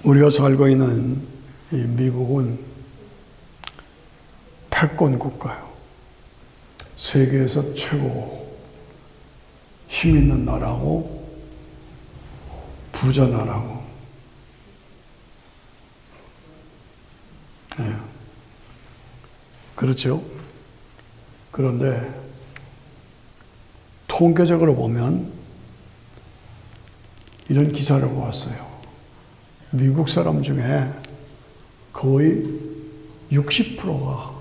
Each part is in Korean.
우리가 살고 있는 이 미국은 패권 국가예요. 세계에서 최고 힘 있는 나라고 부자 나라고. 네. 그렇죠? 그런데 통계적으로 보면 이런 기사를 보았어요. 미국 사람 중에 거의 60%가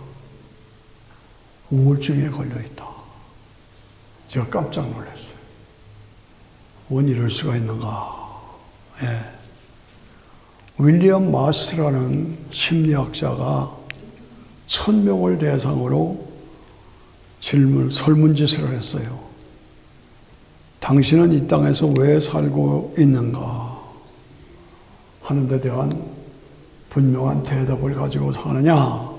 우울증에 걸려 있다. 제가 깜짝 놀랐어요. 원 이럴 수가 있는가. 예. 윌리엄 마스라는 심리학자가 1000명을 대상으로 설문지시를 했어요. 당신은 이 땅에서 왜 살고 있는가 하는 데 대한 분명한 대답을 가지고 사느냐,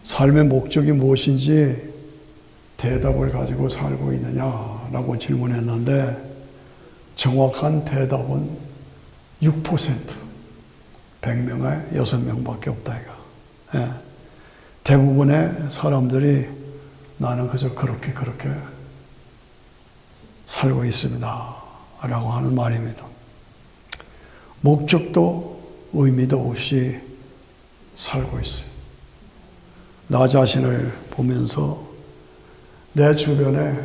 삶의 목적이 무엇인지 대답을 가지고 살고 있느냐라고 질문했는데 정확한 대답은 6%, 100명에 6명밖에 없다 이거. 예. 대부분의 사람들이 나는 그저 그렇게 살고 있습니다 라고 하는 말입니다. 목적도 의미도 없이 살고 있어요. 나 자신을 보면서 내 주변에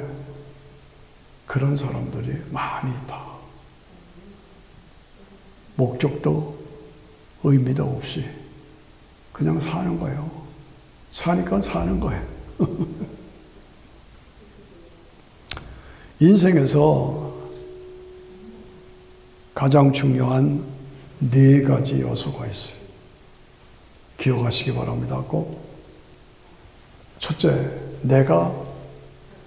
그런 사람들이 많이 있다. 목적도 의미도 없이 그냥 사는 거예요. 사니까 사는 거예요. 인생에서 가장 중요한 4가지 요소가 있어요. 기억하시기 바랍니다. 꼭. 첫째, 내가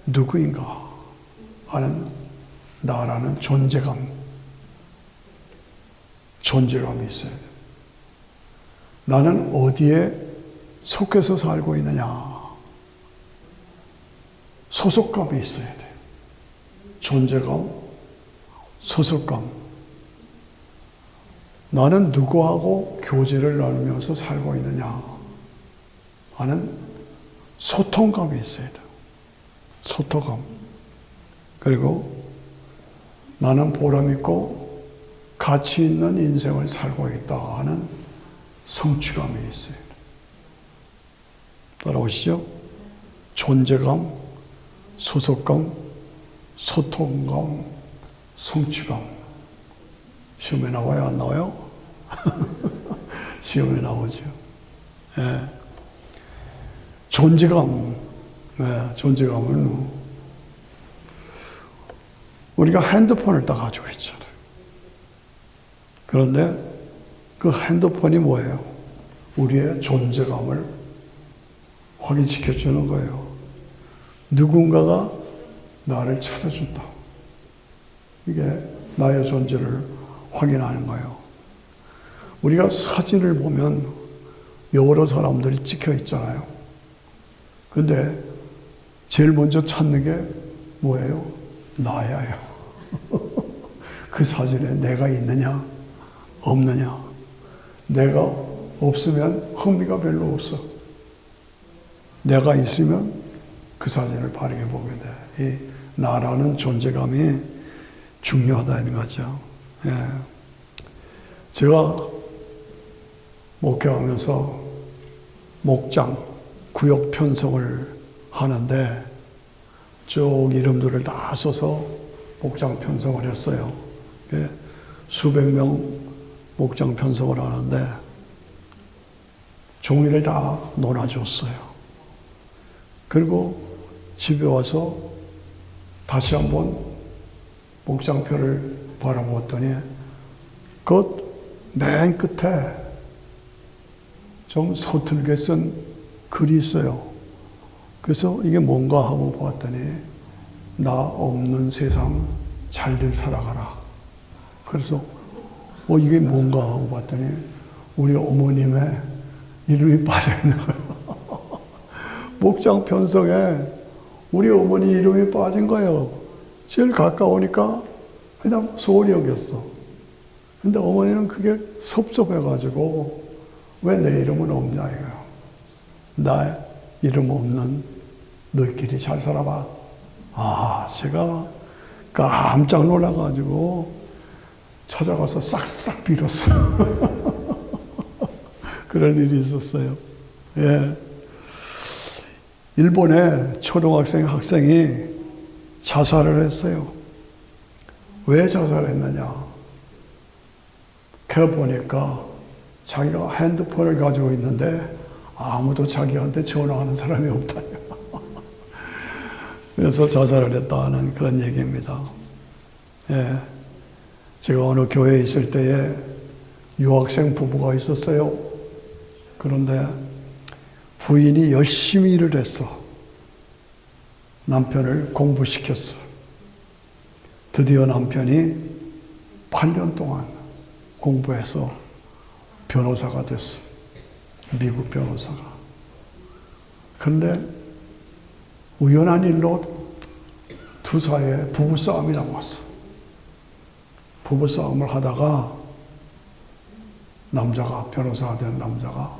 누구인가 하는 나라는 존재감이 있어야 돼요. 나는 어디에 속해서 살고 있느냐. 소속감이 있어야 돼요. 존재감, 소속감. 나는 누구하고 교제를 나누면서 살고 있느냐 하는 소통감이 있어야 돼요. 소통감. 그리고 나는 보람있고 가치 있는 인생을 살고 있다 하는 성취감이 있어요. 따라오시죠? 존재감, 소속감, 소통감, 성취감. 시험에 나와요? 안 나와요? 시험에 나오죠. 예. 존재감. 네, 존재감은 우리가 핸드폰을 딱 가지고 있잖아요. 그런데 그 핸드폰이 뭐예요? 우리의 존재감을 확인시켜주는 거예요. 누군가가 나를 찾아준다. 이게 나의 존재를 확인하는 거예요. 우리가 사진을 보면 여러 사람들이 찍혀 있잖아요. 근데 제일 먼저 찾는 게 뭐예요? 나야요. 그 사진에 내가 있느냐, 없느냐. 내가 없으면 흥미가 별로 없어. 내가 있으면 그 사진을 바르게 보게 돼. 이 나라는 존재감이 중요하다는 거죠. 예. 제가 목회하면서 목장, 구역 편성을 하는데 쭉 이름들을 다 써서 목장 편성을 했어요. 예. 수백 명 목장 편성을 하는데 종이를 다 놓아줬어요. 그리고 집에 와서 다시 한번 목장표를 바라보았더니 그 맨 끝에 좀 서툴게 쓴 글이 있어요. 그래서 이게 뭔가 하고 보았더니 나 없는 세상 잘들 살아가라. 그래서 이게 뭔가 하고 봤더니 우리 어머님의 이름이 빠져있는 거예요. 목장 편성에 우리 어머니 이름이 빠진 거예요. 제일 가까우니까 그냥 소홀히 여겼어. 근데 어머니는 그게 섭섭해가지고 왜 내 이름은 없냐 이거예요. 나 이름 없는 너희끼리 잘 살아봐. 아, 제가 깜짝 놀라가지고 찾아가서 싹싹 빌었어요. 그런 일이 있었어요. 예. 일본의 초등학생 학생이 자살을 했어요. 왜 자살했느냐? 그 보니까 자기가 핸드폰을 가지고 있는데 아무도 자기한테 전화하는 사람이 없다요. 그래서 자살을 했다는 그런 얘기입니다. 예. 제가 어느 교회에 있을 때에 유학생 부부가 있었어요. 그런데 부인이 열심히 일을 했어. 남편을 공부시켰어. 드디어 남편이 8년 동안 공부해서 변호사가 됐어. 미국 변호사가. 그런데 우연한 일로 두 사이에 부부싸움이 나왔어. 부부싸움을 하다가 남자가, 변호사가 된 남자가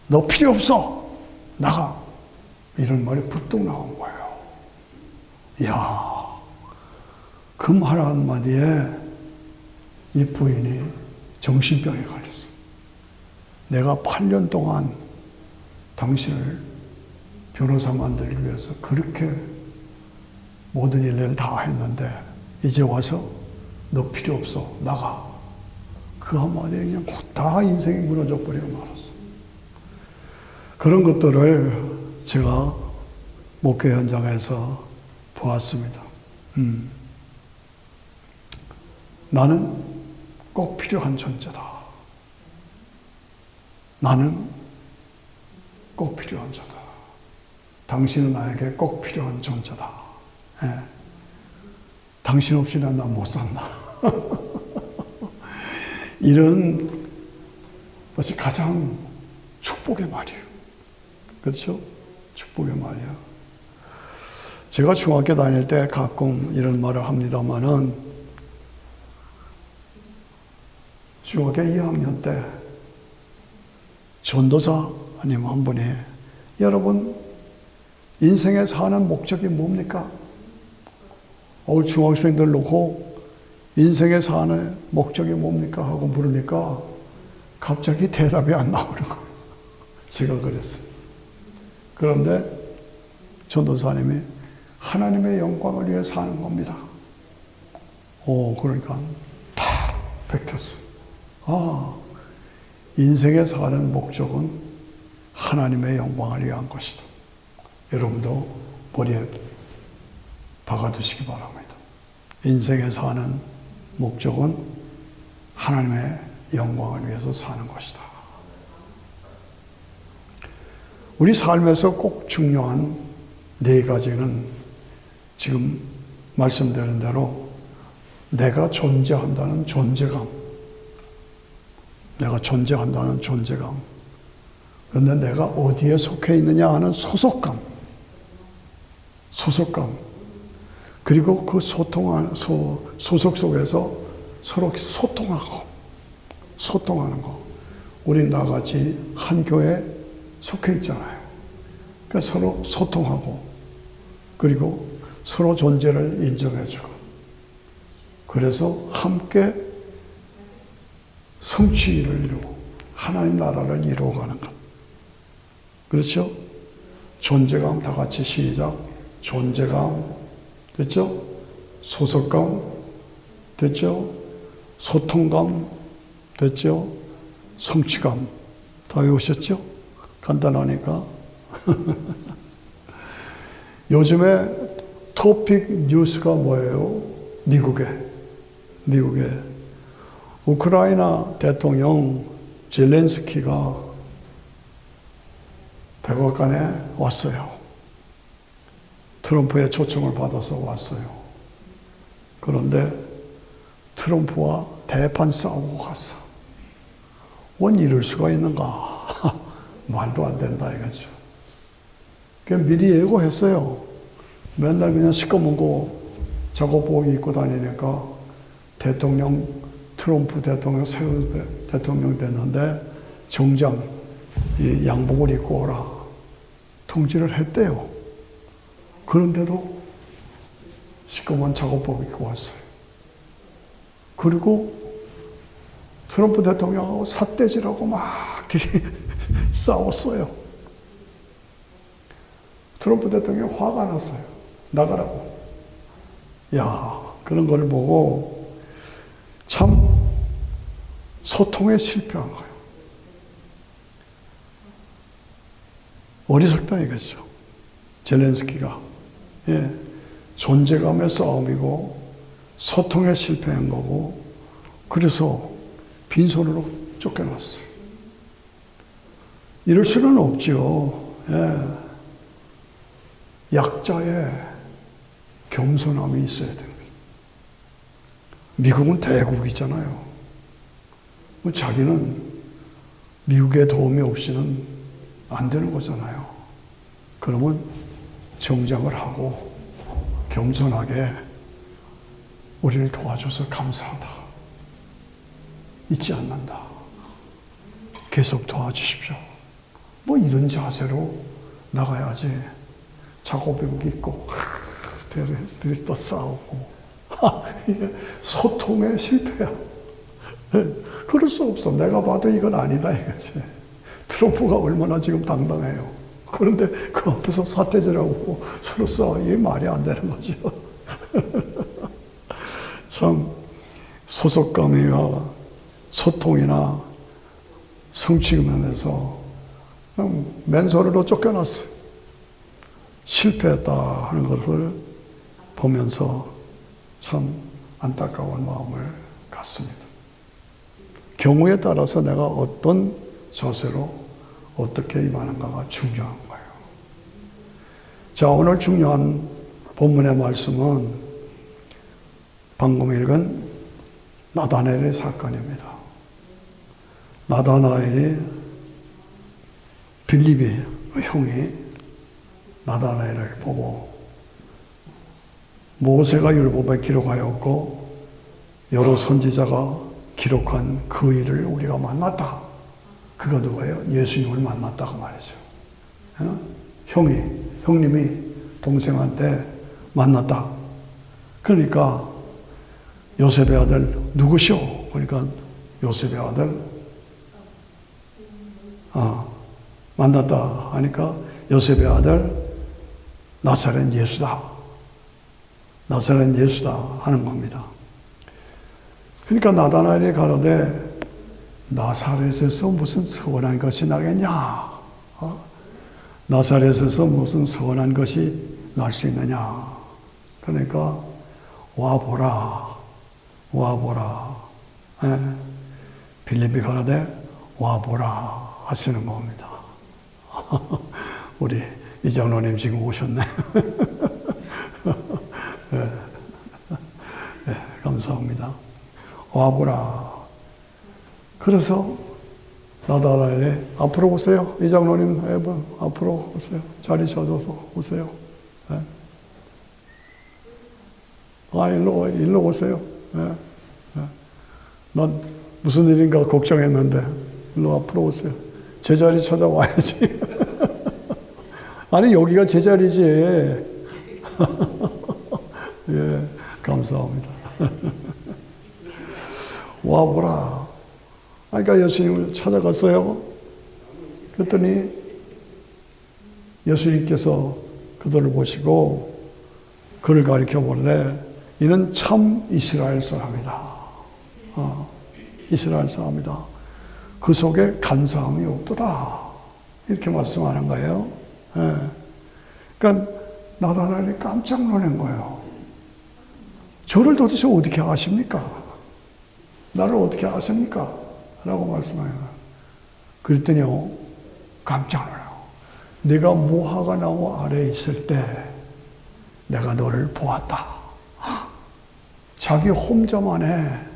너 필요 없어! 나가! 이런 말이 불뚝 나온 거예요. 이야, 그 말 한마디에 이 부인이 정신병에 걸렸어. 내가 8년 동안 당신을 변호사 만들기 위해서 그렇게 모든 일을 다 했는데 이제 와서 너 필요 없어. 나가. 그 한마디에 그냥 다 인생이 무너져 버리고 말았어. 그런 것들을 제가 목회 현장에서 보았습니다. 나는 꼭 필요한 존재다. 나는 꼭 필요한 자다. 당신은 나에게 꼭 필요한 존재다. 예. 당신 없이 난 못 산다. 이런 것이 가장 축복의 말이에요. 그렇죠? 축복의 말이야. 제가 중학교 다닐 때 가끔 이런 말을 합니다만은 중학교 2학년 때 전도사님 한 분이 여러분 인생에 사는 목적이 뭡니까? 중학생들 놓고 인생에 사는 목적이 뭡니까? 하고 물으니까 갑자기 대답이 안 나오는 거예요. 제가 그랬어요. 그런데 전도사님이 하나님의 영광을 위해 사는 겁니다. 그러니까 다 베꼈어. 아, 인생에 사는 목적은 하나님의 영광을 위한 것이다. 여러분도 머리에 박아두시기 바랍니다. 인생에 사는 목적은 하나님의 영광을 위해서 사는 것이다. 우리 삶에서 꼭 중요한 네 가지는 지금 말씀드린 대로 내가 존재한다는 존재감, 내가 존재한다는 존재감, 그런데 내가 어디에 속해 있느냐 하는 소속감, 그리고 그 소속 속에서 서로 소통하는 거. 우리 나같이 한 교회에 속해 있잖아요. 그러니까 서로 소통하고, 그리고 서로 존재를 인정해주고, 그래서 함께 성취를 이루고 하나님 나라를 이루어가는 것. 그렇죠? 존재감 다 같이 시작. 존재감 됐죠? 소속감 됐죠? 소통감 됐죠? 성취감 다 외우셨죠? 간단하니까. 요즘에 토픽 뉴스가 뭐예요? 미국에 우크라이나 대통령 젤렌스키가 백악관에 왔어요. 트럼프의 초청을 받아서 왔어요. 그런데 트럼프와 대판 싸우고 갔어. 원 이럴 수가 있는가? 말도 안 된다 이거죠. 미리 예고했어요. 맨날 그냥 시꺼먼 거 작업복 입고 다니니까 대통령 트럼프 대통령, 새로 대통령 됐는데 정장 이 양복을 입고 오라 통지를 했대요. 그런데도 시꺼먼 작업복 입고 왔어요. 그리고 트럼프 대통령하고 삿대질하고 막 둘이 싸웠어요. 트럼프 대통령 화가 났어요. 나가라고. 야, 그런 걸 보고 참 소통에 실패한 거예요. 어리석다 이거죠. 젤렌스키가. 예, 존재감의 싸움이고 소통에 실패한 거고 그래서 빈손으로 쫓겨났어요. 이럴 수는 없죠. 예. 약자의 겸손함이 있어야 됩니다. 미국은 대국이잖아요. 자기는 미국의 도움이 없이는 안 되는 거잖아요. 그러면 정장을 하고 겸손하게 우리를 도와줘서 감사하다. 잊지 않는다. 계속 도와주십시오. 뭐 이런 자세로 나가야지. 작업복 입고 둘이 또 싸우고 이게 소통의 실패야. 그럴 수 없어. 내가 봐도 이건 아니다 이거지. 트럼프가 얼마나 지금 당당해요. 그런데 그 앞에서 사태질하고 서로 싸워. 이게 말이 안 되는 거죠. 참 소속감이나 소통이나 성취면에서 그냥 맨손으로 쫓겨났어요. 실패했다 하는 것을 보면서 참 안타까운 마음을 갖습니다. 경우에 따라서 내가 어떤 자세로 어떻게 임하는가가 중요한 거예요. 자, 오늘 중요한 본문의 말씀은 방금 읽은 나다나엘의 사건입니다. 나다나엘이 빌립의 형이 나다나엘을 보고 모세가 율법에 기록하였고 여러 선지자가 기록한 그 일을 우리가 만났다. 그가 누구예요? 예수님을 만났다고 말이죠. 형님이 동생한테 만났다. 그러니까 요셉의 아들 누구시오? 그러니까 요셉의 아들 만났다 하니까 요셉의 아들 나사렛 예수다. 나사렛 예수다 하는 겁니다. 그러니까 나다나엘이 가로되 나사렛에서 무슨 서원한 것이 나겠냐? 나사렛에서 무슨 서원한 것이 날 수 있느냐? 그러니까 와보라. 빌립이 가로되 와보라 하시는 겁니다. 우리 이장로님 지금 오셨네. 네, 감사합니다. 와보라. 그래서 나다나엘이 앞으로 오세요. 이장로님 앞으로 오세요. 자리 찾아서 오세요. 네. 일로 오세요. 네. 네. 난 무슨 일인가 걱정했는데 일로 앞으로 오세요. 제 자리 찾아와야지. 아니 여기가 제 자리지. 예, 감사합니다. 와보라. 그러니까 예수님을 찾아갔어요. 그랬더니 예수님께서 그들을 보시고 그를 가리켜 보는데 이는 참 이스라엘 사람이다. 이스라엘 사람이다. 그 속에 간사함이 없도다. 이렇게 말씀하는 거예요. 예. 그러니까 나다나엘이 깜짝 놀란 거예요. 저를 도대체 어떻게 아십니까? 나를 어떻게 아십니까? 라고 말씀해요. 그랬더니요, 깜짝 놀라요. 네가 무화과 나무 아래에 있을 때 내가 너를 보았다. 자기 홈점안에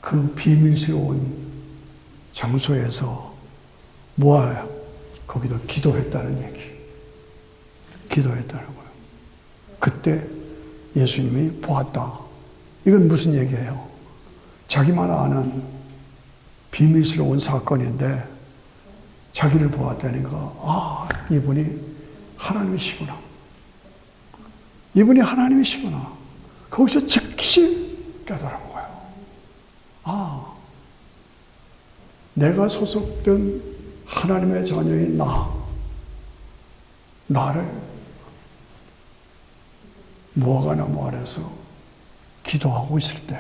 그 비밀스러운 장소에서 뭐야? 거기도 기도했다는 얘기. 기도했다는 거예요. 그때 예수님이 보았다. 이건 무슨 얘기예요? 자기만 아는 비밀스러운 사건인데 자기를 보았다니까, 아, 이분이 하나님이시구나. 이분이 하나님이시구나. 거기서 즉시 깨달은 거예요. 아, 내가 소속된 하나님의 자녀인 나를 무화과나무 아래서 기도하고 있을 때,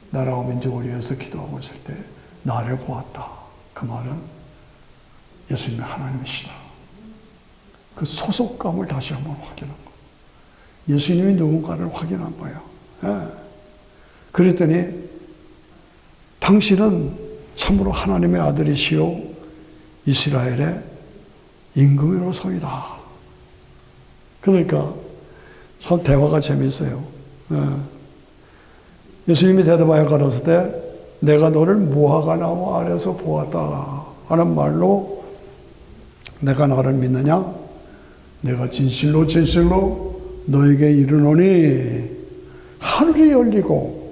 나라와 민족을 위해서 기도하고 있을 때 나를 보았다. 그 말은 예수님이 하나님이시다. 그 소속감을 다시 한번 확인한 거예요. 예수님이 누군가를 확인한 거예요. 예. 그랬더니 당신은 참으로 하나님의 아들이시요 이스라엘의 임금으로서이다. 그러니까 참 대화가 재밌어요. 예. 예수님이 대답하여 가로되 때 내가 너를 무화과나무 아래서 보았다 하는 말로 내가 너를 믿느냐? 내가 진실로 너에게 이르노니 하늘이 열리고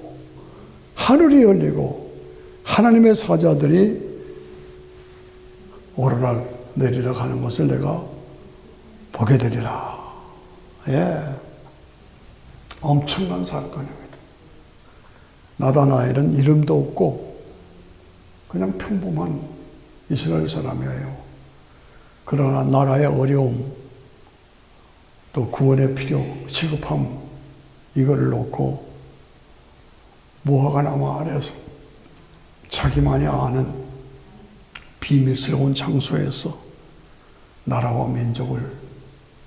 하나님의 사자들이 오르락 내리락 하는 것을 내가 보게 되리라. 예, 엄청난 사건입니다. 나다나엘은 이름도 없고 그냥 평범한 이스라엘 사람이에요. 그러나 나라의 어려움, 또 구원의 필요, 시급함, 이거를 놓고 무화과나무 아래에서 자기만이 아는 비밀스러운 장소에서 나라와 민족을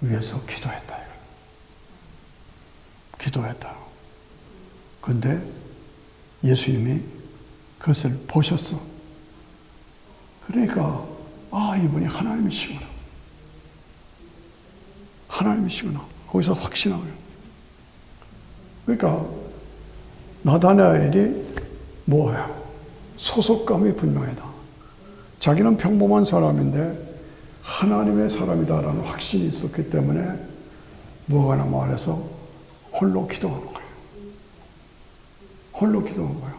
위해서 기도했다. 기도했다. 근데 예수님이 그것을 보셨어. 그러니까 아, 이분이 하나님이시구나. 하나님이시구나. 거기서 확신하고요. 그러니까 나다나엘이 뭐예요? 소속감이 분명하다. 자기는 평범한 사람인데 하나님의 사람이다라는 확신이 있었기 때문에 무화과나무 아래서 홀로 기도하는 거예요. 홀로 기도한 거예요.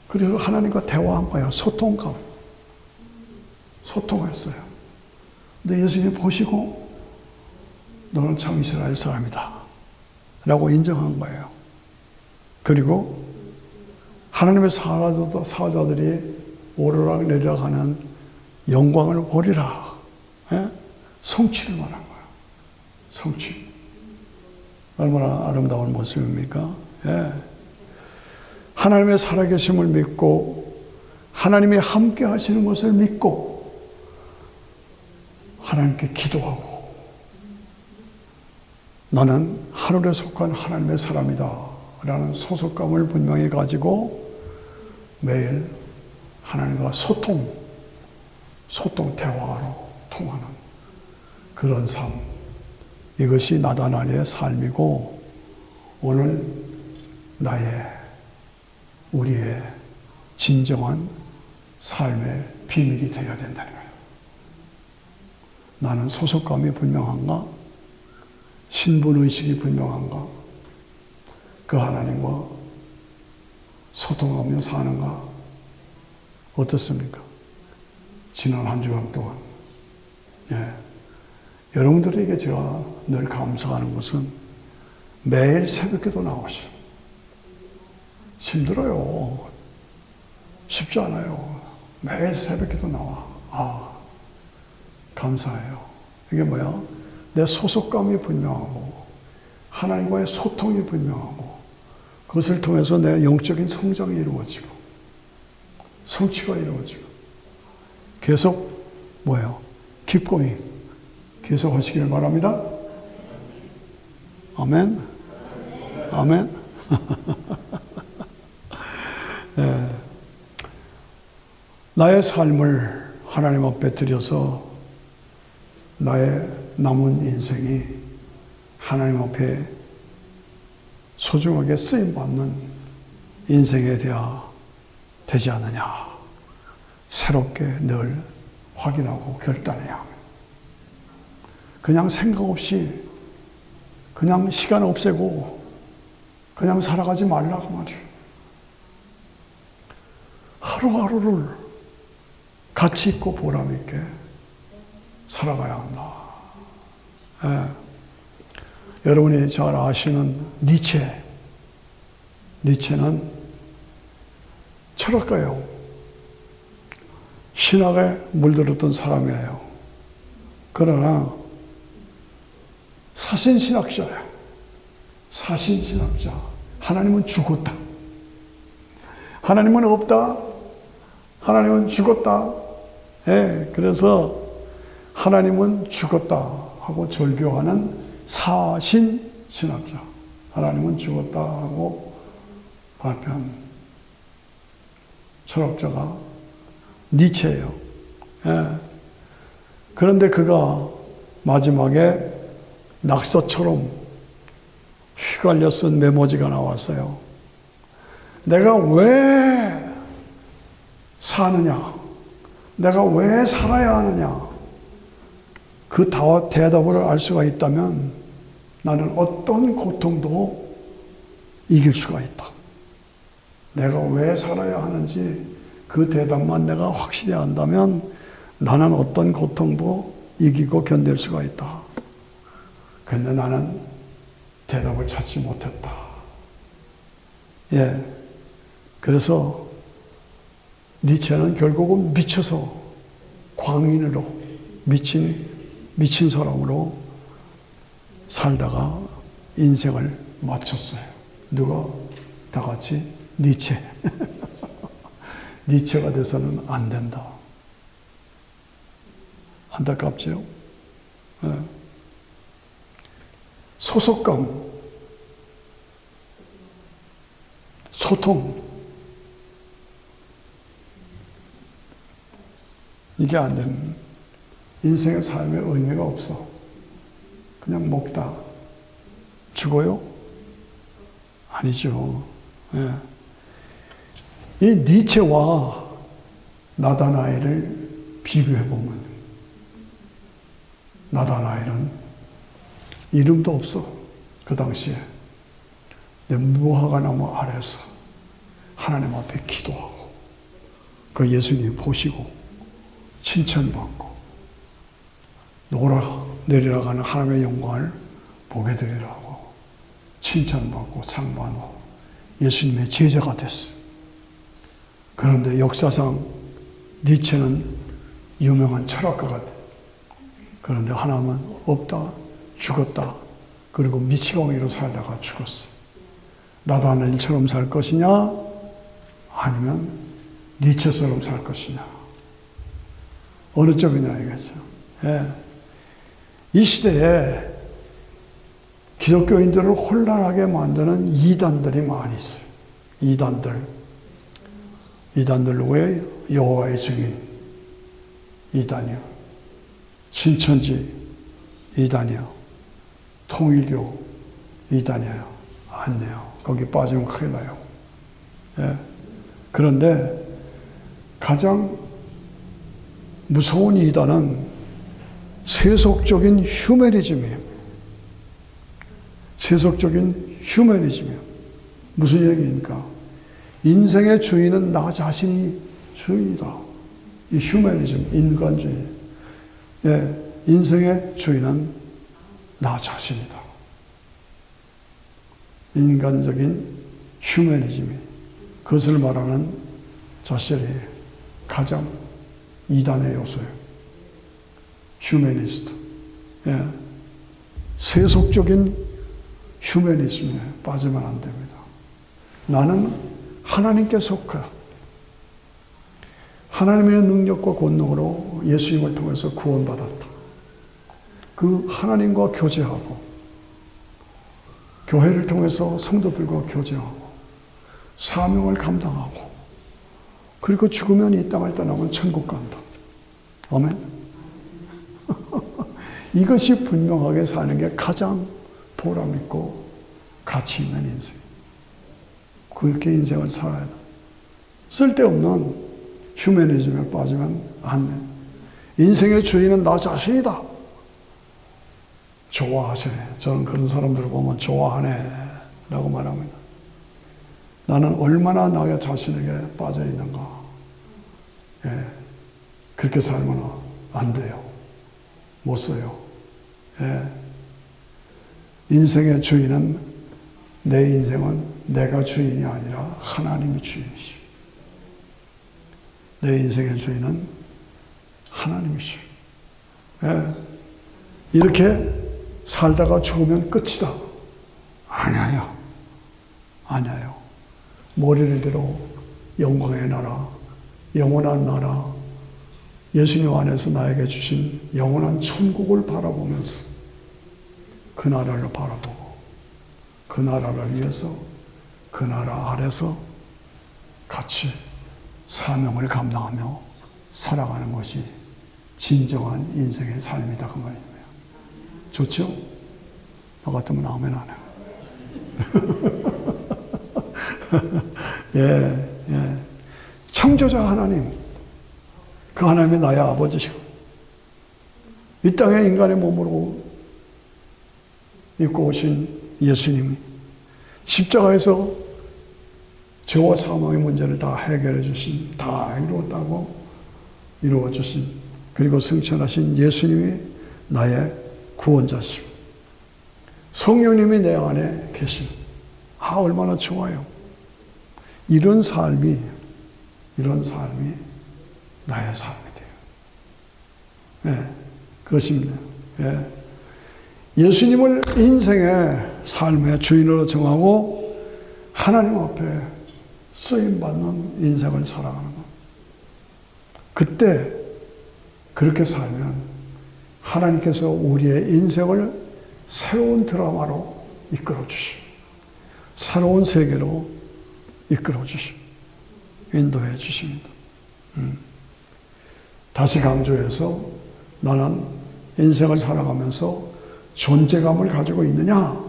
그래서 하나님과 대화한 거예요. 소통했어요. 근데 예수님이 보시고 너는 참 이스라엘 사람이다 라고 인정한 거예요. 그리고 하나님의 사자들이 오르락 내리락 하는 영광을 보리라. 예? 성취를 말한 거예요. 성취. 얼마나 아름다운 모습입니까? 예. 하나님의 살아계심을 믿고 하나님이 함께 하시는 것을 믿고 하나님께 기도하고 나는 하늘에 속한 하나님의 사람이다 라는 소속감을 분명히 가지고 매일 하나님과 대화로 통하는 그런 삶, 이것이 나다나엘의 삶이고 오늘 우리의 진정한 삶의 비밀이 되어야 된다는 거예요. 나는 소속감이 분명한가? 신분의식이 분명한가? 그 하나님과 소통하며 사는가? 어떻습니까? 지난 한 주간 동안 여러분들에게 제가 늘 감사하는 것은 매일 새벽기도 나오시오. 힘들어요. 쉽지 않아요. 매일 새벽기도 나와. 아, 감사해요. 이게 뭐야? 내 소속감이 분명하고 하나님과의 소통이 분명하고 그것을 통해서 내 영적인 성장이 이루어지고 성취가 이루어지고 계속 뭐예요? Keep going. 계속 하시길 바랍니다. 아멘. 아멘. 네. 나의 삶을 하나님 앞에 드려서 나의 남은 인생이 하나님 앞에 소중하게 쓰임받는 인생에 되지 않느냐. 새롭게 늘 확인하고 결단해야 합니다. 그냥 생각 없이 그냥 시간 없애고 그냥 살아가지 말라고 말이에요. 하루하루를 가치 있고 보람 있게 살아가야 한다. 예. 여러분이 잘 아시는 니체는 철학가요. 신학에 물들었던 사람이에요. 그러나 사신신학자야. 사신신학자. 하나님은 죽었다. 하나님은 없다. 하나님은 죽었다. 예, 그래서 하나님은 죽었다 하고 절교하는 사신신학자. 하나님은 죽었다 하고 발표한 철학자가 니체예요. 예. 그런데 그가 마지막에 낙서처럼 휘갈려 쓴 메모지가 나왔어요. 내가 왜 사느냐? 내가 왜 살아야 하느냐? 그 대답을 알 수가 있다면 나는 어떤 고통도 이길 수가 있다. 내가 왜 살아야 하는지 그 대답만 내가 확실히 안다면 나는 어떤 고통도 이기고 견딜 수가 있다. 그런데 나는 대답을 찾지 못했다. 예. 그래서 니체는 결국은 미쳐서 광인으로 미친 사람으로 살다가 인생을 마쳤어요. 누가? 다 같이 니체. 니체가 돼서는 안 된다. 안타깝죠? 네. 소속감, 소통, 이게 안 되면 인생의 삶에 의미가 없어. 그냥 먹다 죽어요? 아니죠. 예. 이 니체와 나다나엘을 비교해보면 나다나엘은 이름도 없어. 그 당시에 무화과나무 아래서 하나님 앞에 기도하고 그 예수님 보시고 칭찬받고 내려가는 하나님의 영광을 보게 되리라고 칭찬받고 상받고 예수님의 제자가 됐어. 그런데 역사상 니체는 유명한 철학가가 돼. 그런데 하나님은 없다, 죽었다, 그리고 미치광이로 살다가 죽었어. 나다나엘처럼 살 것이냐, 아니면 니체처럼 살 것이냐. 어느 쪽이냐 이거죠. 예. 이 시대에 기독교인들을 혼란하게 만드는 이단들이 많이 있어요. 이단들 왜 여호와의 증인 이단이요, 신천지 이단이요, 통일교 이단이에요. 안 돼요. 거기 빠지면 큰일 나요. 예. 그런데 가장 무서운 이단은 세속적인 휴머니즘이에요. 세속적인 휴머니즘이에요. 무슨 얘기입니까? 인생의 주인은 나 자신이 주인이다. 이 휴머니즘, 인간주의. 예, 인생의 주인은 나 자신이다. 인간적인 휴머니즘이 그것을 말하는 자신이 가장 이단의 요소예요. 휴머니스트. 예. 세속적인 휴머니즘에 빠지면 안 됩니다. 나는 하나님께 속하 하나님의 능력과 권능으로 예수님을 통해서 구원받았다. 그 하나님과 교제하고 교회를 통해서 성도들과 교제하고 사명을 감당하고 그리고 죽으면 이 땅을 떠나면 천국 간다. 아멘. 이것이 분명하게 사는 게 가장 보람 있고 가치 있는 인생. 그렇게 인생을 살아야 돼. 쓸데없는 휴머니즘에 빠지면 안 돼. 인생의 주인은 나 자신이다. 좋아하시네. 저는 그런 사람들을 보면 좋아하네 라고 말합니다. 나는 얼마나 나 자신에게 빠져 있는가. 예, 그렇게 살면 안 돼요. 못 써요. 예. 인생의 주인은, 내 인생은 내가 주인이 아니라 하나님이 주인이시오. 내 인생의 주인은 하나님이시오. 예. 이렇게 살다가 죽으면 끝이다. 아니에요. 아니에요. 머리를 들어 영광의 나라, 영원한 나라, 예수님 안에서 나에게 주신 영원한 천국을 바라보면서 그 나라를 바라보고 그 나라를 위해서 그 나라 아래서 같이 사명을 감당하며 살아가는 것이 진정한 인생의 삶이다 그 말이에요. 좋죠? 너 같으면 아멘 안 해요. 예. 창조자 하나님, 그 하나님이 나의 아버지시고 이 땅에 인간의 몸으로 입고 오신 예수님이 십자가에서 죄와 사망의 문제를 다 해결해 주신, 다 이루었다고 이루어 주신, 그리고 승천하신 예수님이 나의 구원자시고 성령님이 내 안에 계신, 얼마나 좋아요. 이런 삶이 나의 삶이 돼요. 예, 그것입니다. 예. 예수님을 인생의 삶의 주인으로 정하고 하나님 앞에 쓰임받는 인생을 살아가는 것. 그때 그렇게 살면 하나님께서 우리의 인생을 새로운 드라마로 이끌어 주시고 새로운 세계로 이끌어 주시고 인도해 주십니다. 다시 강조해서 나는 인생을 살아가면서 존재감을 가지고 있느냐?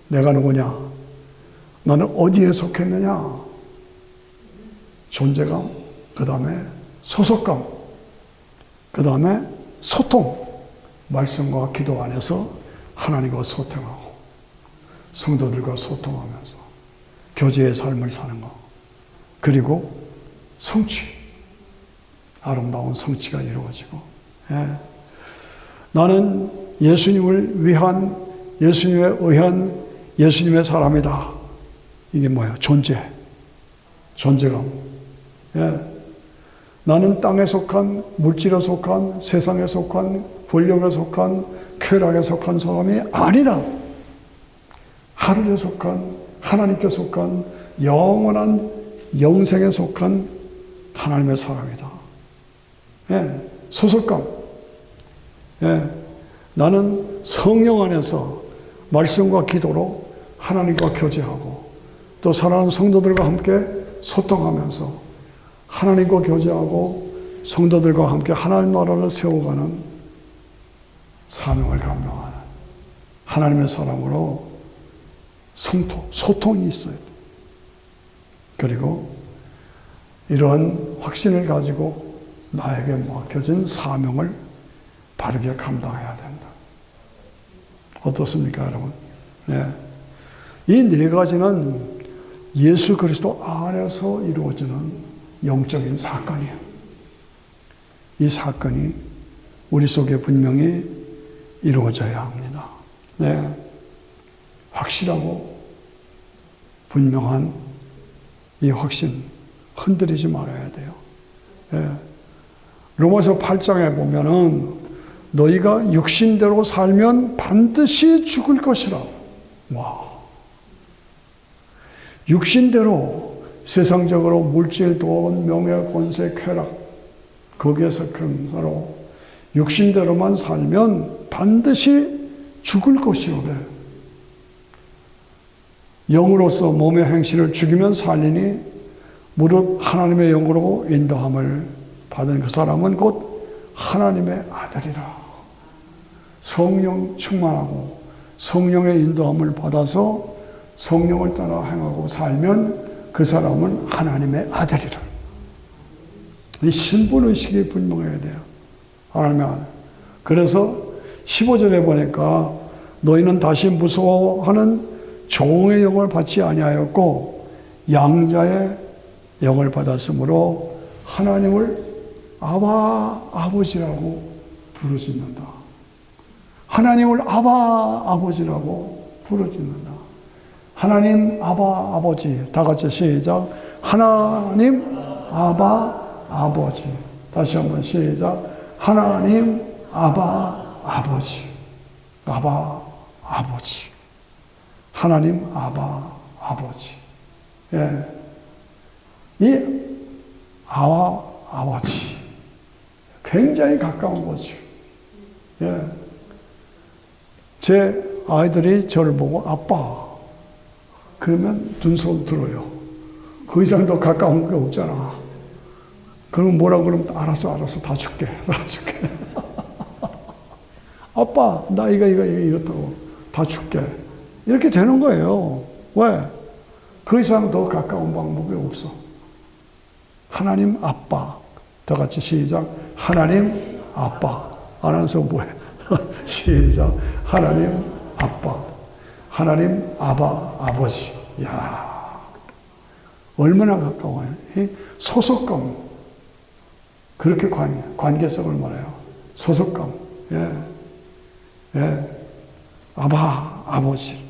내가 누구냐? 나는 어디에 속했느냐? 존재감, 그 다음에 소속감, 그 다음에 소통, 말씀과 기도 안에서 하나님과 소통하고 성도들과 소통하면서 교제의 삶을 사는 것, 그리고 성취, 아름다운 성취가 이루어지고, 예. 나는 예수님을 위한, 예수님에 의한 예수님의 사람이다. 이게 뭐예요? 존재감. 예. 나는 땅에 속한, 물질에 속한, 세상에 속한, 권력에 속한, 쾌락에 속한 사람이 아니다. 하늘에 속한, 하나님께 속한, 영원한 영생에 속한 하나님의 사람이다. 예. 소속감. 예. 나는 성령 안에서 말씀과 기도로 하나님과 교제하고 또 사랑하는 성도들과 함께 소통하면서 하나님과 교제하고 성도들과 함께 하나님 나라를 세워가는 사명을 감당하는 하나님의 사람으로 소통이 있어요. 그리고 이런 확신을 가지고 나에게 맡겨진 사명을 바르게 감당해야 된다. 어떻습니까, 여러분? 네. 이 네 가지는 예수 그리스도 안에서 이루어지는 영적인 사건이에요. 이 사건이 우리 속에 분명히 이루어져야 합니다. 네. 확실하고 분명한 이 확신 흔들리지 말아야 돼요. 네. 로마서 8장에 보면은 너희가 육신대로 살면 반드시 죽을 것이라. 와. 육신대로 세상적으로 물질, 돈, 명예, 권세, 쾌락 거기에서 근사로 육신대로만 살면 반드시 죽을 것이오래. 영으로서 몸의 행실을 죽이면 살리니 무릇 하나님의 영으로 인도함을 받은 그 사람은 곧 하나님의 아들이라. 성령 충만하고 성령의 인도함을 받아서 성령을 따라 행하고 살면 그 사람은 하나님의 아들이라. 이 신분의식이 분명해야 돼요. 하나님의 아들. 그래서 15절에 보니까 너희는 다시 무서워하는 종의 영을 받지 아니하였고 양자의 영을 받았으므로 하나님을 아바 아버지라고 부르짖는다. 하나님을 아바 아버지라고 부르짖는다. 하나님 아바 아버지. 다 같이 시작. 하나님 아바 아버지. 다시 한번 시작. 하나님 아바 아버지. 아바 아버지. 하나님 아바 아버지. 예. 이 아와 아버지. 굉장히 가까운 거죠. 예. 제 아이들이 저를 보고 아빠 그러면 눈썹 들어요. 그 이상 더 가까운 게 없잖아. 그럼 뭐라 그러면 알았어 다 줄게. 다 줄게. 아빠 나 이거 이렇다고 다 줄게. 이렇게 되는 거예요. 왜? 그 이상 더 가까운 방법이 없어. 하나님 아빠. 다 같이 시작. 하나님 아빠. 안 하면서 뭐해? 시작. 하나님 아빠. 하나님 아바 아버지. 야, 얼마나 가까워요. 소속감. 그렇게 관계성을 말해요. 소속감. 예. 아바 아버지.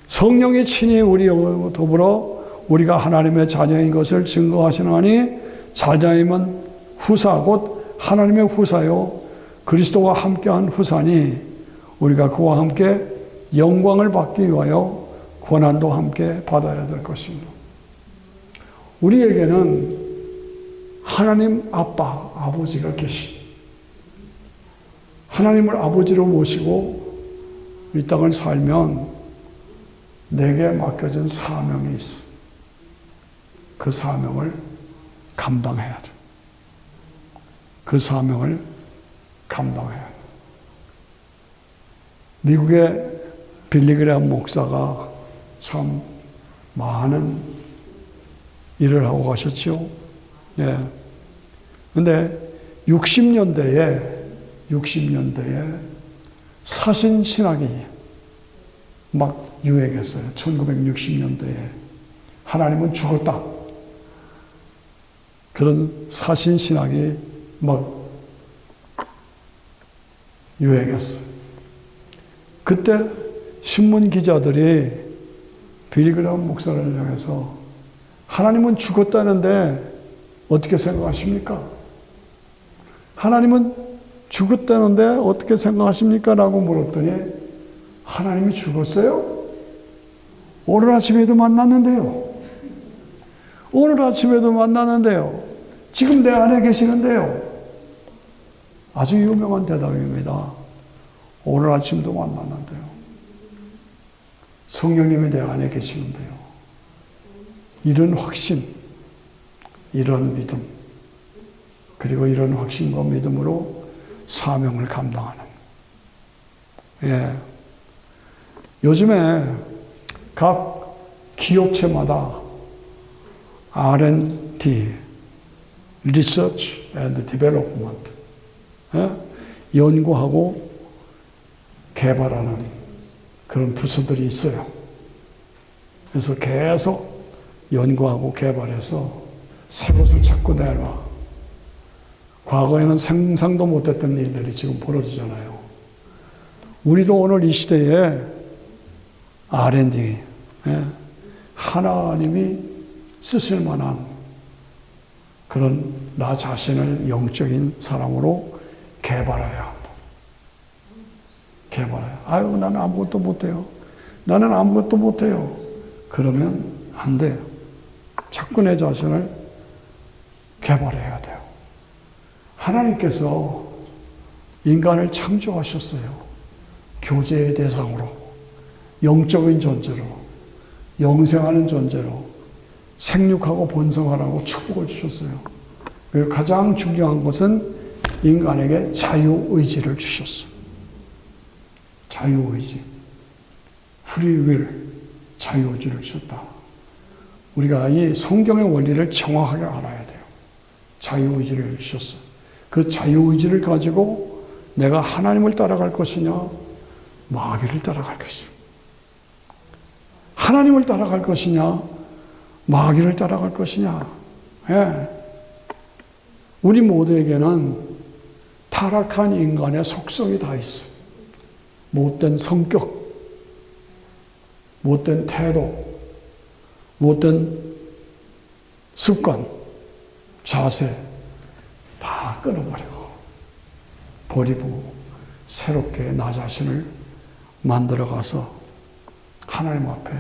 성령이 친히 우리와 더불어 우리가 하나님의 자녀인 것을 증거하시나니 자녀임은 후사 곧 하나님의 후사요 그리스도와 함께한 후사니 우리가 그와 함께 영광을 받기 위하여 고난도 함께 받아야 될 것입니다. 우리에게는 하나님 아빠 아버지가 계시. 하나님을 아버지로 모시고 이 땅을 살면 내게 맡겨진 사명이 있어. 그 사명을 감당해야 돼. 그 사명을 감당해야 돼. 미국의 빌리그레함 목사가 참 많은 일을 하고 가셨죠. 예. 근데 60년대에 사신신학이 막 유행했어요. 1960년대에. 하나님은 죽었다. 그런 사신신학이 막 유행했어요. 그때 신문 기자들이 빌리그레함 목사를 향해서 하나님은 죽었다는데 어떻게 생각하십니까? 하나님은 죽었다는데 어떻게 생각하십니까? 라고 물었더니 하나님이 죽었어요? 오늘 아침에도 만났는데요. 오늘 아침에도 만났는데요. 지금 내 안에 계시는데요. 아주 유명한 대답입니다. 오늘 아침도 만났는데요. 성령님이 내 안에 계시는데요. 이런 확신, 이런 믿음, 그리고 이런 확신과 믿음으로 사명을 감당하는. 예. 요즘에 각 기업체마다 R&D, Research and Development, 예? 연구하고 개발하는 그런 부서들이 있어요. 그래서 계속 연구하고 개발해서 새 것을 자꾸 내놔. 과거에는 상상도 못했던 일들이 지금 벌어지잖아요. 우리도 오늘 이 시대에 R&D, 하나님이 쓰실 만한 그런 나 자신을 영적인 사람으로 개발해야 한다. 개발해야. 아유, 나는 아무것도 못해요. 나는 아무것도 못해요. 그러면 안 돼요. 자꾸 내 자신을 개발해야 돼요. 하나님께서 인간을 창조하셨어요. 교제의 대상으로, 영적인 존재로, 영생하는 존재로 생육하고 번성하라고 축복을 주셨어요. 그리고 가장 중요한 것은 인간에게 자유의지를 주셨어요. 자유의지. 프리윌, 자유의지를 주셨다. 우리가 이 성경의 원리를 정확하게 알아야 돼요. 자유의지를 주셨어요. 그 자유의지를 가지고 내가 하나님을 따라갈 것이냐, 마귀를 따라갈 것이냐. 하나님을 따라갈 것이냐, 마귀를 따라갈 것이냐. 예. 우리 모두에게는 타락한 인간의 속성이 다 있어. 못된 성격, 못된 태도, 못된 습관, 자세 다 끊어버리고 버리고 새롭게 나 자신을 만들어가서 하나님 앞에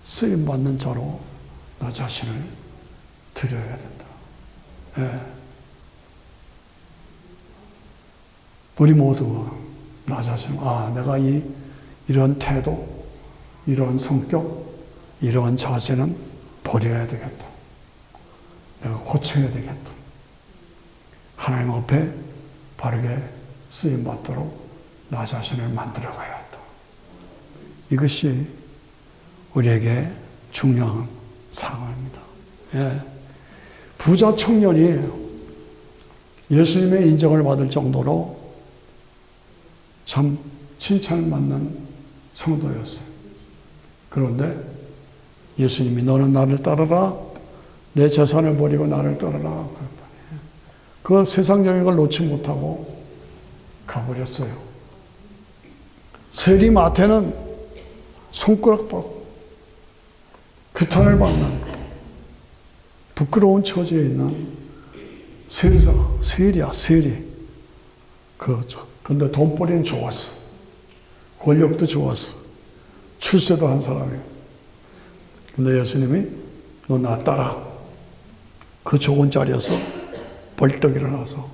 쓰임받는 자로 나 자신을 드려야 된다. 예. 우리 모두가 나 자신, 내가 이런 태도, 이러한 성격, 이러한 자세는 버려야 되겠다. 내가 고쳐야 되겠다. 하나님 앞에 바르게 쓰임받도록 나 자신을 만들어가야 한다. 이것이 우리에게 중요한 상황입니다. 예. 부자 청년이 예수님의 인정을 받을 정도로 참 칭찬을 받는 성도였어요. 그런데 예수님이 너는 나를 따르라, 내 재산을 버리고 나를 따르라. 그 세상적인 걸 놓지 못하고 가버렸어요. 세리마태는 손가락 뻗고 규탄을 받는 부끄러운 처지에 있는 세리야, 세리. 근데 돈벌이는 좋았어. 권력도 좋았어. 출세도 한 사람이에요. 근데 예수님이 너 나 따라. 그 좋은 자리에서 벌떡 일어나서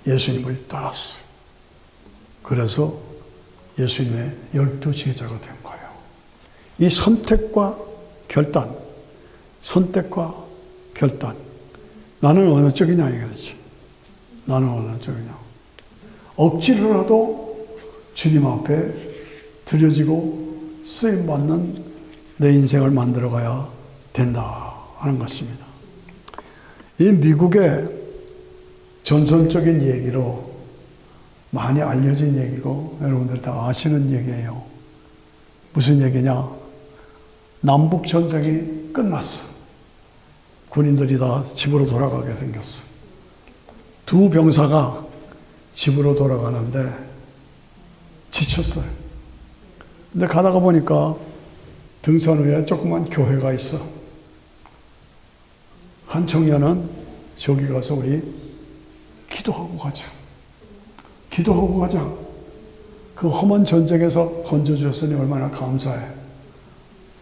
예수님을 따랐어요. 그래서 예수님의 12제자가 된 거예요. 이 선택과 결단. 나는 어느 쪽이냐 이거지. 나는 어느 쪽이냐. 억지로라도 주님 앞에 드려지고 쓰임받는 내 인생을 만들어가야 된다 하는 것입니다. 이 미국의 전설적인 얘기로 많이 알려진 얘기고 여러분들 다 아시는 얘기예요. 무슨 얘기냐? 남북전쟁이 끝났어. 군인들이 다 집으로 돌아가게 생겼어. 두 병사가 집으로 돌아가는데 지쳤어요. 근데 가다가 보니까 등산 위에 조그만 교회가 있어. 한 청년은 저기 가서 우리 기도하고 가자. 그 험한 전쟁에서 건져주셨으니 얼마나 감사해.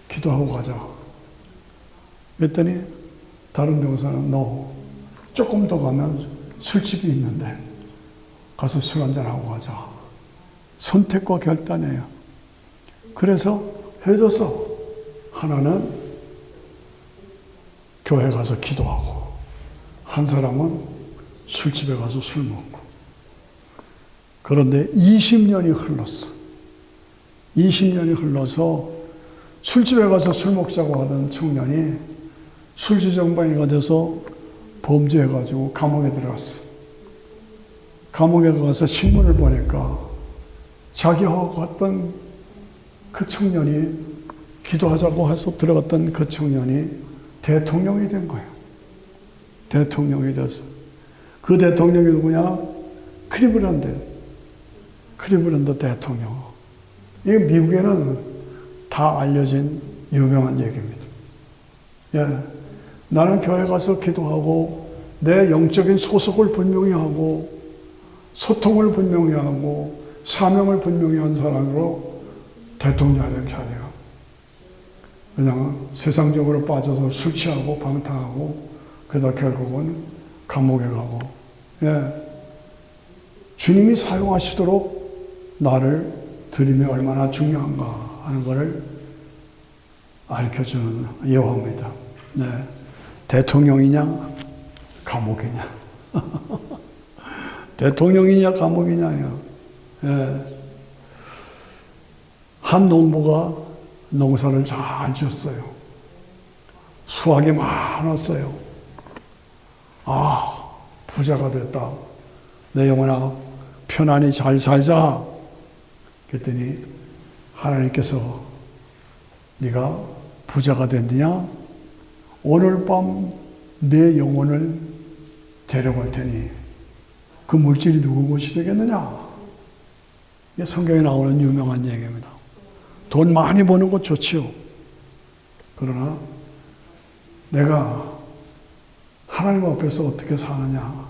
기도하고 가자. 그랬더니 다른 병사는 너 조금 더 가면 술집이 있는데 가서 술 한잔하고 가자. 선택과 결단이에요. 그래서 헤어졌어. 하나는 교회 가서 기도하고 한 사람은 술집에 가서 술 먹고. 그런데 20년이 흘렀어. 20년이 흘러서 술집에 가서 술 먹자고 하던 청년이 술주정뱅이가 돼서 범죄해가지고 감옥에 들어갔어. 감옥에 가서 신문을 보니까 자기하고 갔던 그 청년이 기도하자고 해서 들어갔던 그 청년이 대통령이 된 거예요. 대통령이 됐어. 그 대통령이 누구냐? 클리블랜드 대통령. 이게 미국에는 다 알려진 유명한 얘기입니다. 예. 나는 교회 가서 기도하고 내 영적인 소속을 분명히 하고 소통을 분명히 하고 사명을 분명히 한 사람으로 대통령이 된 자리야. 그냥 세상적으로 빠져서 술 취하고 방탕하고 그러다 결국은 감옥에 가고. 예. 주님이 사용하시도록 나를 드림이 얼마나 중요한가 하는 것을 가르쳐주는 예화입니다. 네. 대통령이냐 감옥이냐 대통령이냐 감옥이냐요. 예. 한 농부가 농사를 잘 지었어요. 수확이 많았어요. 부자가 됐다. 내 영혼아 편안히 잘 살자. 그랬더니 하나님께서 네가 부자가 됐느냐? 오늘 밤 내 영혼을 데려갈 테니 그 물질이 누구 것이 되겠느냐? 이게 성경에 나오는 유명한 얘기입니다. 돈 많이 버는 것 좋지요. 그러나 내가 하나님 앞에서 어떻게 사느냐,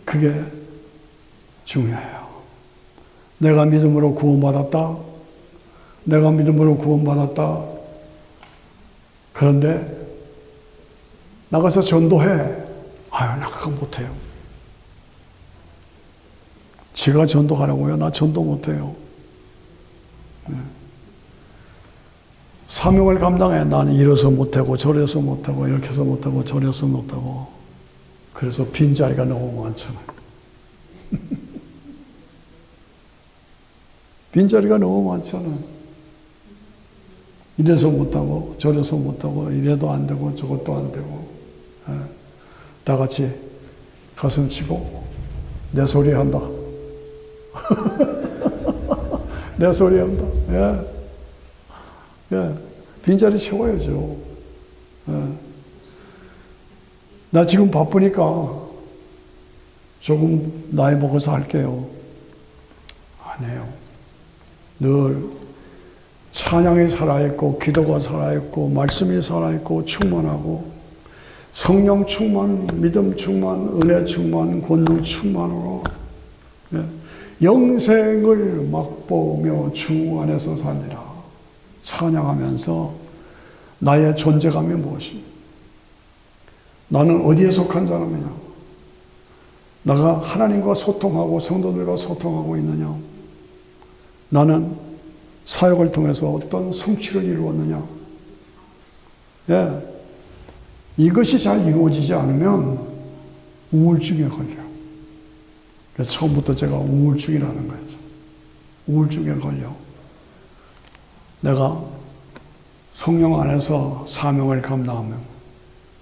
그게 중요해요. 내가 믿음으로 구원받았다. 내가 믿음으로 구원받았다. 그런데 나가서 전도해. 아유, 나 그거 못해요. 제가 전도하라고요? 나 전도 못해요. 네. 사명을 감당해. 나는 이래서 못하고 저래서 못하고 이렇게 해서 못하고 저래서 못하고. 그래서 빈자리가 너무 많잖아요. 빈자리가 너무 많잖아요. 이래서 못하고 저래서 못하고 이래도 안 되고 저것도 안 되고. 다 같이 가슴 치고 내 소리 한다. 내 소리 한다. 예. 예. 빈자리 채워야죠. 예. 나 지금 바쁘니까 조금 나이 먹어서 할게요. 아니에요. 늘 찬양이 살아있고 기도가 살아있고 말씀이 살아있고 충만하고 성령 충만, 믿음 충만, 은혜 충만, 권능 충만으로 영생을 맛보며 주 안에서 살리라. 찬양하면서 나의 존재감이 무엇이냐? 나는 어디에 속한 사람이냐? 내가 하나님과 소통하고 성도들과 소통하고 있느냐? 나는 사역을 통해서 어떤 성취를 이루었느냐? 예. 이것이 잘 이루어지지 않으면 우울증에 걸려요. 그래서 처음부터 제가 우울증이라는 거예요. 우울증에 걸려. 내가 성령 안에서 사명을 감당하면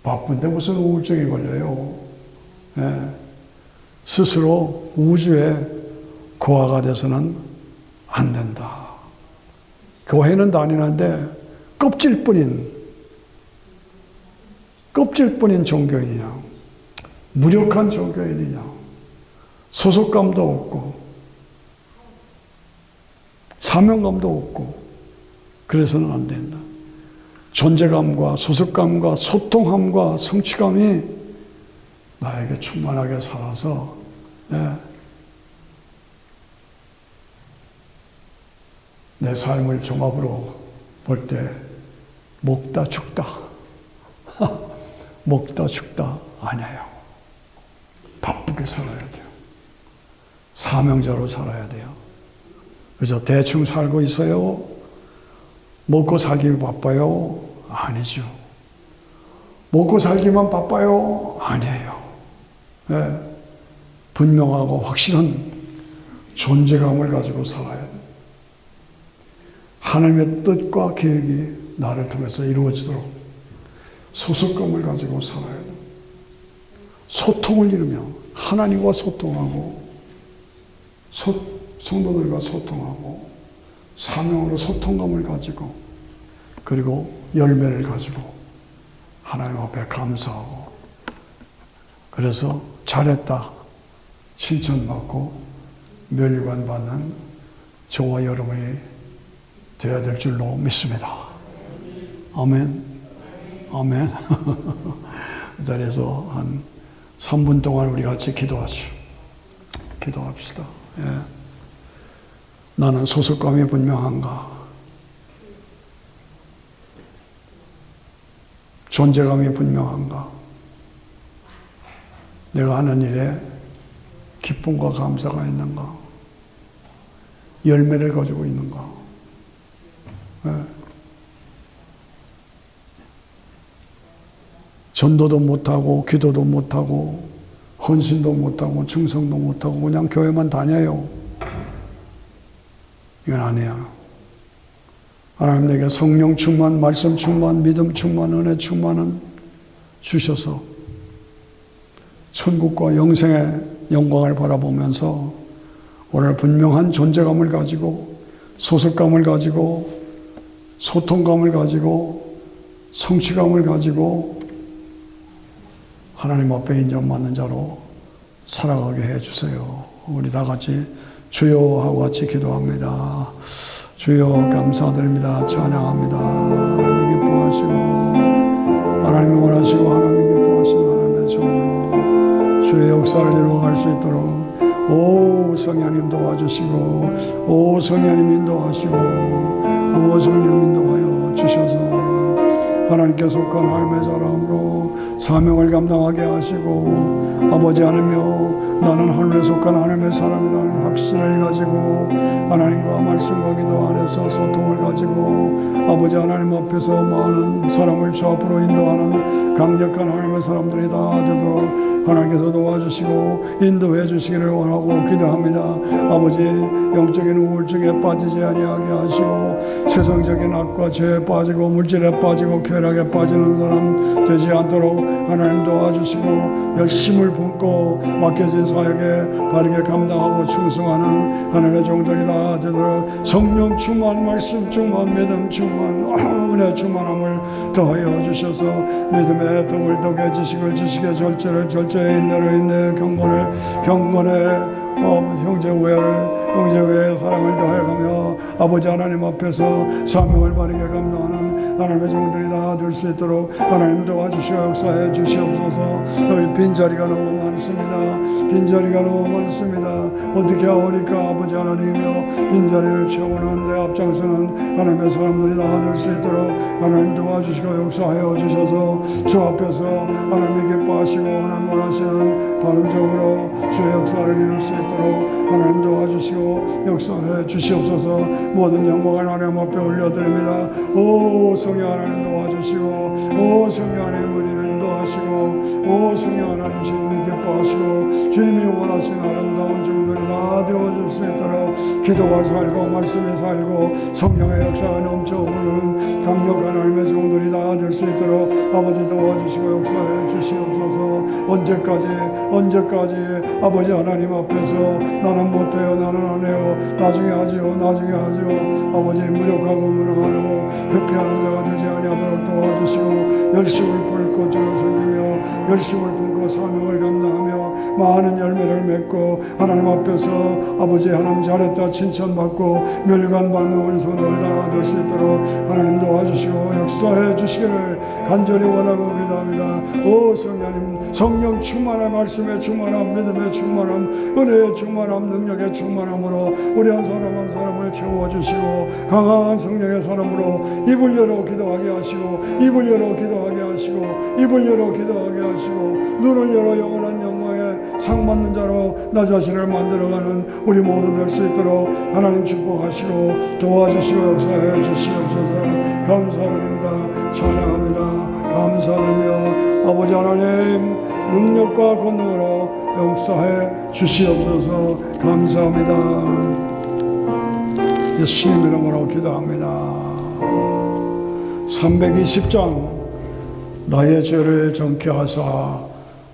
바쁜데 무슨 우울증이 걸려요. 예. 스스로 우주의 고아가 돼서는 안 된다. 교회는 다니는데 껍질뿐인 종교인이냐, 무력한 종교인이냐, 소속감도 없고 사명감도 없고 그래서는 안 된다. 존재감과 소속감과 소통함과 성취감이 나에게 충만하게 살아서 내 삶을 종합으로 볼 때 먹다 죽다 먹다 죽다 아니에요. 바쁘게 살아야 돼요. 사명자로 살아야 돼요. 그래서 대충 살고 있어요? 먹고 살기 바빠요? 아니죠. 먹고 살기만 바빠요? 아니에요. 네. 분명하고 확실한 존재감을 가지고 살아야 돼요. 하나님의 뜻과 계획이 나를 통해서 이루어지도록 소속감을 가지고 살아야 돼요. 소통을 이루며 하나님과 소통하고 성도들과 소통하고 사명으로 소통감을 가지고 그리고 열매를 가지고 하나님 앞에 감사하고 그래서 잘했다 칭찬받고 멸류관 받는 저와 여러분이 되어야 될 줄로 믿습니다. 아멘. 아멘. 그 자리에서 한 3분 동안 우리 같이 기도하시오. 기도합시다. 예. 나는 소속감이 분명한가? 존재감이 분명한가? 내가 하는 일에 기쁨과 감사가 있는가? 열매를 가지고 있는가? 예. 전도도 못하고 기도도 못하고 헌신도 못하고 충성도 못하고 그냥 교회만 다녀요. 이건 아니야. 하나님 내게 성령 충만, 말씀 충만, 믿음 충만, 은혜 충만은 주셔서 천국과 영생의 영광을 바라보면서 오늘 분명한 존재감을 가지고 소속감을 가지고 소통감을 가지고 성취감을 가지고 하나님 앞에 인정받는 자로 살아가게 해주세요. 우리 다 같이 주여 하고 같이 기도합니다. 주여 감사드립니다. 찬양합니다. 하나님 기뻐하시고 하나님이 원하시고 하나님이 기뻐하시는 하나님의 종으로 주의 역사를 이루어갈 수 있도록 오 성령님 도와주시고 오 성령님 인도하시고 오 성령님 인도하여 주셔서 하나님께 속한 하나님의 사람으로 사명을 감당하게 하시고 아버지 하나님여 나는 하늘에 속한 하나님의 사람이라는 확신을 가지고 하나님과 말씀과 기도 안에서 소통을 가지고 아버지 하나님 앞에서 많은 사람을 주 앞으로 인도하는 강력한 하나님의 사람들이 다 되도록 하나님께서 도와주시고 인도해 주시기를 원하고 기도합니다. 아버지 영적인 우울증에 빠지지 아니하게 하시고 세상적인 악과 죄에 빠지고 물질에 빠지고 쾌락에 빠지는 사람 되지 않도록 하나님 도와주시고 열심을 품고 맡겨진 사역에 바르게 감당하고 충성하는 하나님의 종들이 다 되도록 성령 충만 말씀 충만 믿음 충만 은혜 충만함을 더하여 주셔서 믿음의 덕을 덕에 지식을 지식의 절제를 절제의 인내를 인내의 경건의 형제 우애의 사랑을 더해가며 아버지 하나님 앞에서 사명을 바르게 감당하는 하나님의 종들이 다 될 수 있도록 하나님 도와주시고 역사해 주시옵소서. 여기 빈자리가 너무 많습니다. 빈자리가 너무 많습니다. 어떻게 하오리까 아버지 하나님이여 빈자리를 채우는 데 앞장서는 하나님의 사람들이 다 될 수 있도록 하나님 도와주시고 역사하여 주셔서 주 앞에서 하나님이 기뻐하시고 하나님 원하시는 바른적으로 주의 역사를 이룰 수 있도록 하나님 도와주시고 역사해 주시옵소서. 모든 영광을 하나님 앞에 올려드립니다. 오 성령 하나님 도와주시고 오 성령 하나님 우리를 인도하시고 오 성령 하나님 주님이 기뻐하시고 주님이 원하시는 아름다운 종들이 다 되어줄 수 있도록 기도가 살고 말씀이 살고 성령의 역사가 넘쳐 흐르는 강력한 하나님의 종들이 다 될 수 있도록 아버지 도와주시고 역사해 주시옵소서. 언제까지 아버지 하나님 앞에서 나는 못해요 나는 안 해요 나중에 하지요 아버지 무력하고 무능하고 회피하는 자가 되지 아니하도록 도와주시고 열심을 품고 주를 섬기며 열심을 품고 사명을 감당하며 많은 열매를 맺고 하나님 앞에서 아버지 하나님 잘했다 칭찬받고 멸관받는 우리 손을 다 될 수 있도록 하나님 도와주시고 역사해 주시기를 간절히 원하고 기도합니다. 오 성령님 성령 충만한 말씀의 충만함 믿음의 충만함 은혜의 충만함 능력의 충만함으로 우리 한 사람 한 사람을 채워주시고 강한 성령의 사람으로 입을 열어 기도하게 하시고 입을 열어 기도하게 하시고 입을 열어 기도하게 하시고 눈을 열어 영원한 영광에 상받는 자로 나 자신을 만들어가는 우리 모두 될 수 있도록 하나님 축복하시고 도와주시고 역사해 주시옵소서. 감사드립니다. 찬양합니다. 감사드리며 아버지 하나님 능력과 권능으로 역사해 주시옵소서. 감사합니다. 예수님 이름으로 기도합니다. 320장 나의 죄를 정케 하사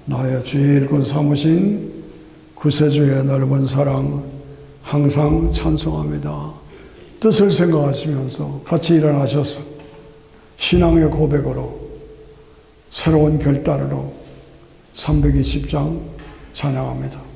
나의 주의 일꾼 삼으신 구세주의 넓은 사랑 항상 찬송합니다. 뜻을 생각하시면서 같이 일어나셔서 신앙의 고백으로 새로운 결단으로 320장 찬양합니다.